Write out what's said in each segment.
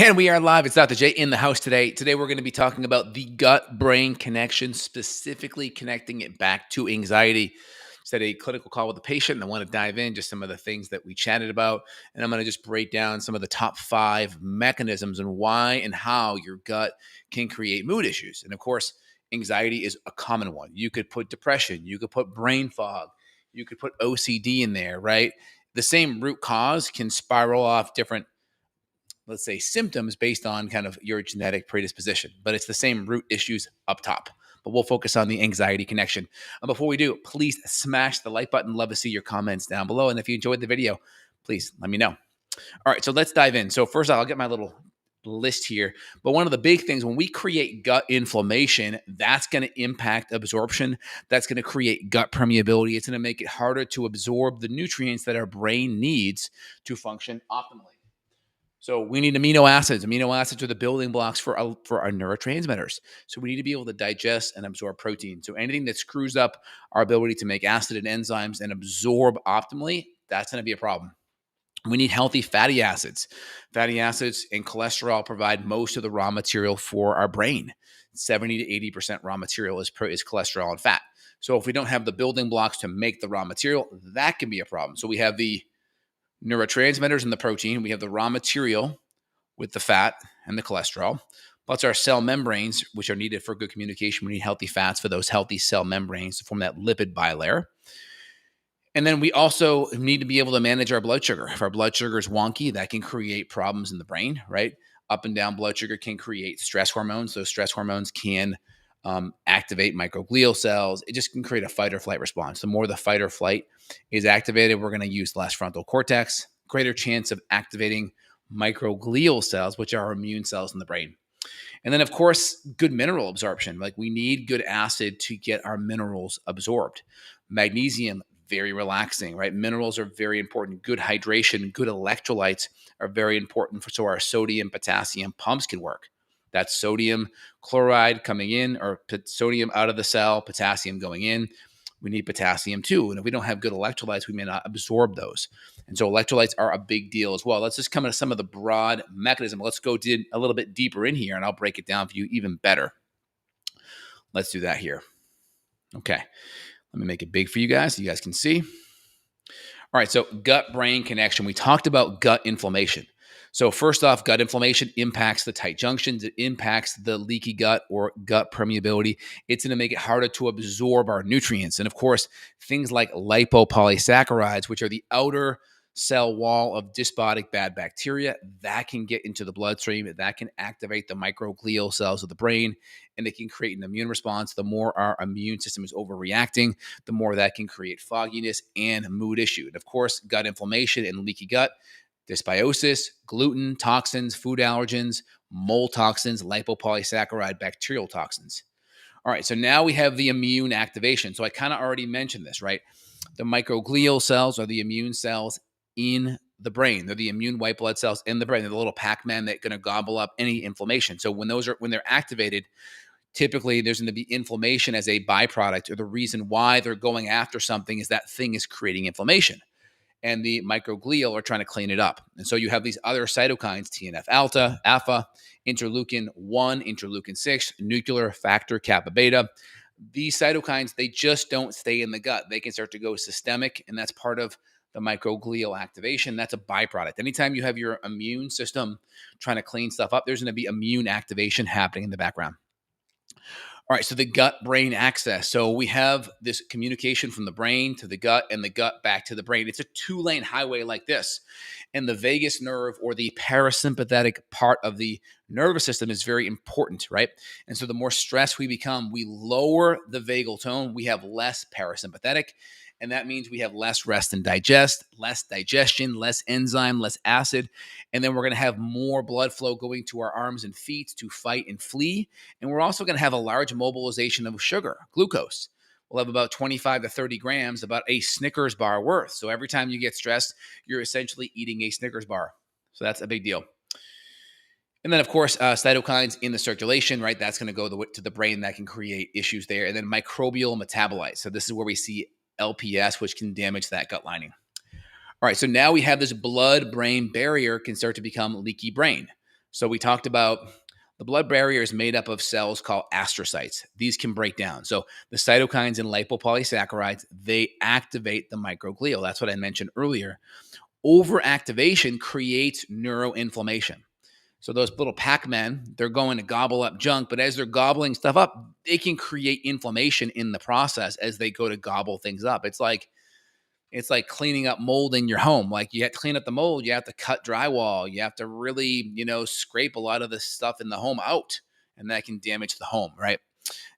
And we are live. It's Dr. J in the house today. Today, we're going to be talking about the gut-brain connection, specifically connecting it back to anxiety. Just had a clinical call with a patient, and I want to dive in just some of the things that we chatted about. And I'm going to just break down some of the top 5 mechanisms and why and how your gut can create mood issues. And of course, anxiety is a common one. You could put depression, you could put brain fog, you could put OCD in there, right? The same root cause can spiral off different, let's say, symptoms based on kind of your genetic predisposition, but it's the same root issues up top. But we'll focus on the anxiety connection. And before we do, please smash the like button. Love to see your comments down below. And if you enjoyed the video, please let me know. All right, so let's dive in. So first I'll get my little list here. But one of the big things when we create gut inflammation, that's going to impact absorption. That's going to create gut permeability. It's going to make it harder to absorb the nutrients that our brain needs to function optimally. So we need amino acids. Amino acids are the building blocks for our neurotransmitters. So we need to be able to digest and absorb protein. So anything that screws up our ability to make acid and enzymes and absorb optimally, that's going to be a problem. We need healthy fatty acids. Fatty acids and cholesterol provide most of the raw material for our brain. 70 to 80% raw material is cholesterol and fat. So if we don't have the building blocks to make the raw material, that can be a problem. So we have the neurotransmitters and the protein. We have the raw material with the fat and the cholesterol, plus our cell membranes, which are needed for good communication. We need healthy fats for those healthy cell membranes to form that lipid bilayer. And then we also need to be able to manage our blood sugar. If our blood sugar is wonky, that can create problems in the brain, right? Up and down blood sugar can create stress hormones. Those stress hormones can activate microglial cells. It just can create a fight or flight response. The more the fight or flight is activated, we're going to use less frontal cortex, greater chance of activating microglial cells, which are immune cells in the brain. And then, of course, good mineral absorption. Like we need good acid to get our minerals absorbed. Magnesium, very relaxing, right? Minerals are very important. Good hydration, good electrolytes are very important so our sodium, potassium pumps can work. That's sodium chloride coming in or sodium out of the cell, potassium going in. We need potassium too. And if we don't have good electrolytes, we may not absorb those. And so electrolytes are a big deal as well. Let's just come into some of the broad mechanism. Let's go a little bit deeper in here and I'll break it down for you even better. Let's do that here. Okay. Let me make it big for you guys so you guys can see. All right. So gut-brain connection. We talked about gut inflammation. So first off, gut inflammation impacts the tight junctions. It impacts the leaky gut or gut permeability. It's going to make it harder to absorb our nutrients. And of course, things like lipopolysaccharides, which are the outer cell wall of dysbiotic bad bacteria, that can get into the bloodstream. That can activate the microglial cells of the brain, and it can create an immune response. The more our immune system is overreacting, the more that can create fogginess and mood issue. And of course, gut inflammation and leaky gut, dysbiosis, gluten, toxins, food allergens, mold toxins, lipopolysaccharide, bacterial toxins. All right, so now we have the immune activation. So I kind of already mentioned this, right? The microglial cells are the immune cells in the brain. They're the immune white blood cells in the brain. They're the little Pac-Man that are going to gobble up any inflammation. So when they're activated, typically there's going to be inflammation as a byproduct, or the reason why they're going after something is that thing is creating inflammation. And the microglial are trying to clean it up. And so you have these other cytokines, TNF-alpha, interleukin-1, interleukin-6, nuclear factor kappa beta. These cytokines, they just don't stay in the gut. They can start to go systemic, and that's part of the microglial activation. That's a byproduct. Anytime you have your immune system trying to clean stuff up, there's going to be immune activation happening in the background. All right, so the gut-brain axis. So we have this communication from the brain to the gut and the gut back to the brain. It's a 2-lane highway like this. And the vagus nerve, or the parasympathetic part of the nervous system, is very important, right? And so the more stressed we become, we lower the vagal tone. We have less parasympathetic. And that means we have less rest and digest, less digestion, less enzyme, less acid. And then we're going to have more blood flow going to our arms and feet to fight and flee. And we're also going to have a large mobilization of sugar, glucose. We'll have about 25 to 30 grams, about a Snickers bar worth. So every time you get stressed, you're essentially eating a Snickers bar. So that's a big deal. And then, of course, cytokines in the circulation, right? That's going to go to the brain. That can create issues there. And then microbial metabolites. So this is where we see LPS, which can damage that gut lining. All right, so now we have this blood-brain barrier can start to become leaky brain. So we talked about the blood barrier is made up of cells called astrocytes. These can break down. So the cytokines and lipopolysaccharides, they activate the microglial. That's what I mentioned earlier. Overactivation creates neuroinflammation. So those little Pac-Men, they're going to gobble up junk, but as they're gobbling stuff up, they can create inflammation in the process as they go to gobble things up. It's like cleaning up mold in your home. Like you have to clean up the mold, you have to cut drywall, you have to really, scrape a lot of the stuff in the home out, and that can damage the home, right?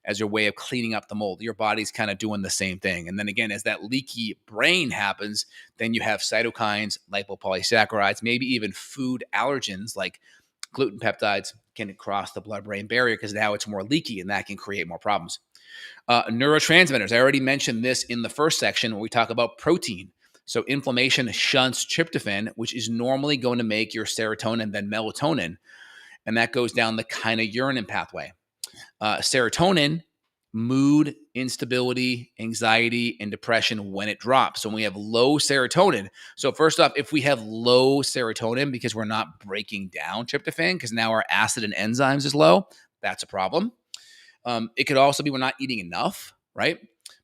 As your way of cleaning up the mold. Your body's kind of doing the same thing. And then again, as that leaky brain happens, then you have cytokines, lipopolysaccharides, maybe even food allergens like gluten peptides can cross the blood-brain barrier because now it's more leaky and that can create more problems. Neurotransmitters. I already mentioned this in the first section when we talk about protein. So inflammation shunts tryptophan, which is normally going to make your serotonin, then melatonin, and that goes down the kynurenine pathway. Serotonin, mood, instability, anxiety, and depression when it drops. So when we have low serotonin, so first off, if we have low serotonin because we're not breaking down tryptophan because now our acid and enzymes is low, that's a problem. It could also be we're not eating enough, right?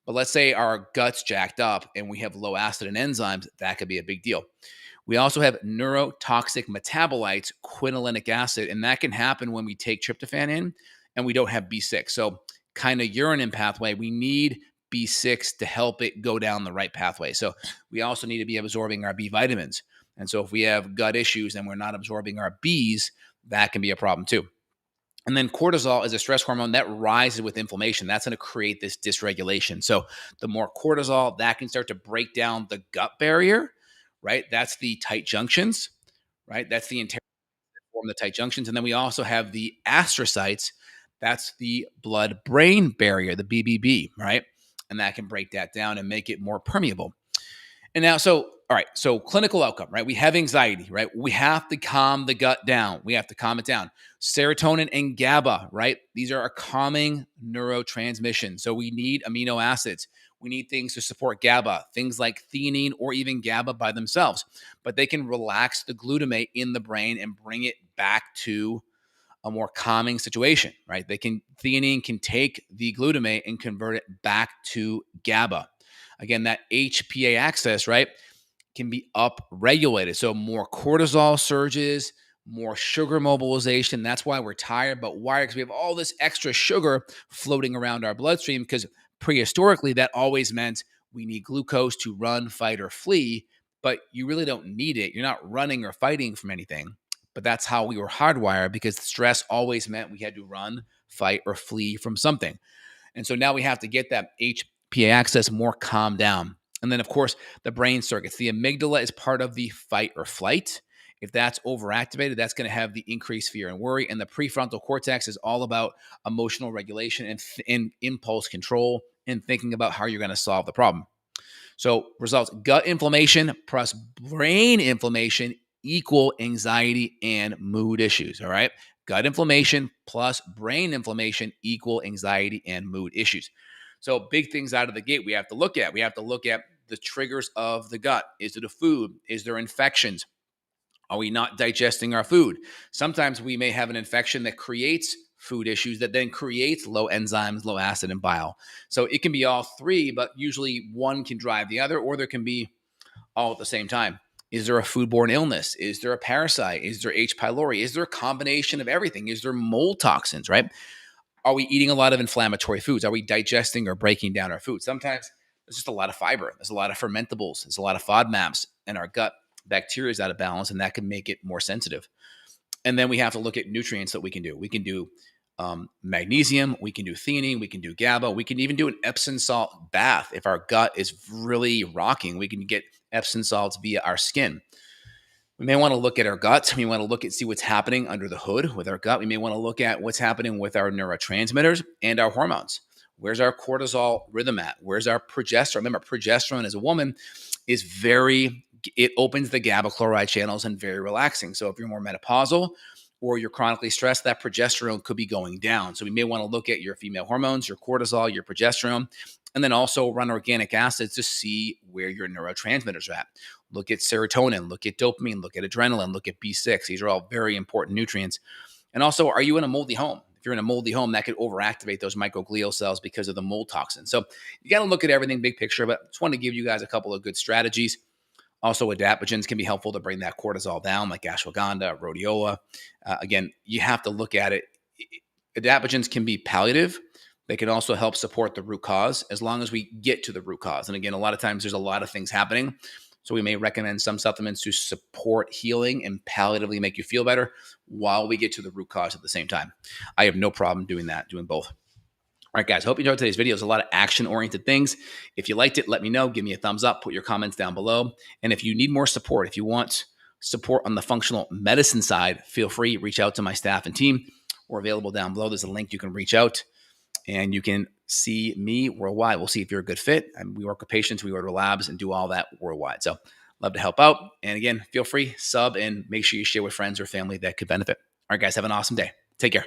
But let's say our gut's jacked up and we have low acid and enzymes, that could be a big deal. We also have neurotoxic metabolites, quinolinic acid, and that can happen when we take tryptophan in and we don't have B6. So kynurenine pathway, we need B6 to help it go down the right pathway. So we also need to be absorbing our B vitamins. And so if we have gut issues and we're not absorbing our Bs, that can be a problem too. And then cortisol is a stress hormone that rises with inflammation. That's going to create this dysregulation. So the more cortisol, that can start to break down the gut barrier, right? That's the tight junctions, right? That's the interior form the tight junctions. And then we also have the astrocytes. That's the blood-brain barrier, the BBB, right? And that can break that down and make it more permeable. And now, all right, so clinical outcome, right? We have anxiety, right? We have to calm the gut down. We have to calm it down. Serotonin and GABA, right? These are a calming neurotransmission. So we need amino acids. We need things to support GABA, things like theanine or even GABA by themselves, but they can relax the glutamate in the brain and bring it back to a more calming situation, right? Theanine can take the glutamate and convert it back to GABA. Again, that HPA axis, right, can be upregulated. So more cortisol surges, more sugar mobilization. That's why we're tired. But why? Because we have all this extra sugar floating around our bloodstream because prehistorically, that always meant we need glucose to run, fight, or flee. But you really don't need it. You're not running or fighting from anything. But that's how we were hardwired because stress always meant we had to run, fight, or flee from something. And so now we have to get that HPA axis more calmed down. And then, of course, the brain circuits. The amygdala is part of the fight or flight. If that's overactivated, that's going to have the increased fear and worry. And the prefrontal cortex is all about emotional regulation and impulse control and thinking about how you're going to solve the problem. So results, gut inflammation plus brain inflammation equal anxiety and mood issues, all right? Gut inflammation plus brain inflammation equal anxiety and mood issues. So big things out of the gate we have to look at. We have to look at the triggers of the gut. Is it a food? Is there infections? Are we not digesting our food? Sometimes we may have an infection that creates food issues that then creates low enzymes, low acid, and bile. So it can be all three, but usually one can drive the other, or there can be all at the same time. Is there a foodborne illness? Is there a parasite? Is there H. pylori? Is there a combination of everything? Is there mold toxins, right? Are we eating a lot of inflammatory foods? Are we digesting or breaking down our food? Sometimes there's just a lot of fiber. There's a lot of fermentables. There's a lot of FODMAPs, and our gut bacteria is out of balance, and that can make it more sensitive. And then we have to look at nutrients that we can do. We can do magnesium, we can do theanine, we can do GABA, we can even do an Epsom salt bath. If our gut is really rocking, we can get Epsom salts via our skin. We may want to look at our gut. We want to look at see what's happening under the hood with our gut. We may want to look at what's happening with our neurotransmitters and our hormones. Where's our cortisol rhythm at? Where's our progesterone? Remember, progesterone as a woman is it opens the GABA chloride channels and very relaxing. So if you're more menopausal or you're chronically stressed, that progesterone could be going down. So we may want to look at your female hormones, your cortisol, your progesterone, And then also run organic acids to see where your neurotransmitters are at. Look at serotonin, look at dopamine, look at adrenaline, look at B6. These are all very important nutrients. And also, are you in a moldy home? If you're in a moldy home, that could overactivate those microglial cells because of the mold toxin. So you got to look at everything big picture, but just want to give you guys a couple of good strategies. Also, adaptogens can be helpful to bring that cortisol down, like ashwagandha, rhodiola. Again, you have to look at it. Adaptogens can be palliative. They can also help support the root cause as long as we get to the root cause. And again, a lot of times there's a lot of things happening. So we may recommend some supplements to support healing and palliatively make you feel better while we get to the root cause at the same time. I have no problem doing that, doing both. All right, guys, hope you enjoyed today's video. There's a lot of action-oriented things. If you liked it, let me know. Give me a thumbs up. Put your comments down below. And if you need more support, if you want support on the functional medicine side, feel free, reach out to my staff and team. We're available down below. There's a link you can reach out, and you can see me worldwide. We'll see if you're a good fit. And we work with patients, we order labs, and do all that worldwide. So love to help out. And again, feel free, sub, and make sure you share with friends or family that could benefit. All right, guys, have an awesome day. Take care.